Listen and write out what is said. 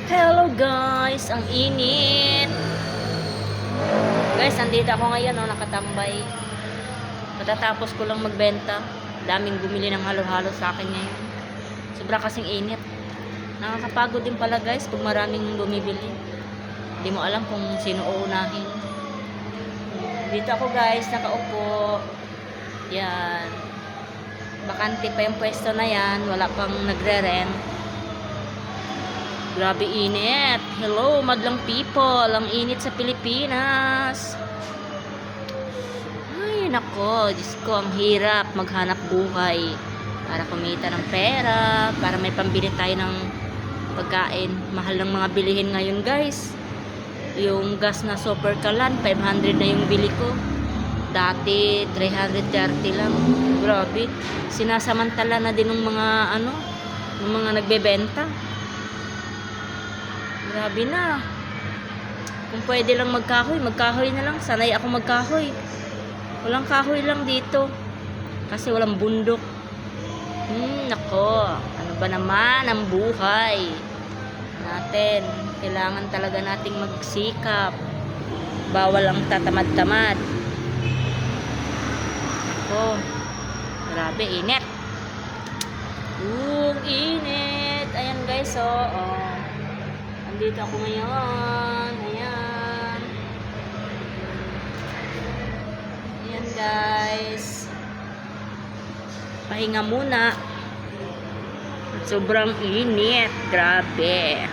Hello guys, ang init. Guys, nandito ako ngayon, nakatambay. Matatapos ko lang magbenta. Daming bumili ng halo-halo sa akin ngayon. Sobra kasing init. Nakakapagod din pala guys pag maraming bumibili. Hindi mo alam kung sino uunahin. Dito ako guys, nakaupo. Yan. Bakante pa yung pwesto na yan. Wala pang nagre-rent. Grabe init. Hello, madlang people. Ang init sa Pilipinas. Ay, nako. Diyos ko, ang hirap maghanap buhay. Para kumita ng pera. Para may pambili tayo ng pagkain. Mahal ng mga bilihin ngayon, guys. Yung gas na super kalan, 500 na yung bili ko. Dati, 330 lang. Grabe. Sinasamantala na din ng mga, ng mga nagbebenta. Grabe na. Kung pwede lang magkahoy na lang. Sanay ako magkahoy. Walang kahoy lang dito. Kasi walang bundok. Nako. Ano ba naman ang buhay natin? Kailangan talaga nating magsikap. Bawal ang tatamad-tamad. Nako. Grabe, init. Init. Ayan guys, Andito ako ngayon. Ayan. Ayan guys. Pahinga muna. Sobrang init. Grabe.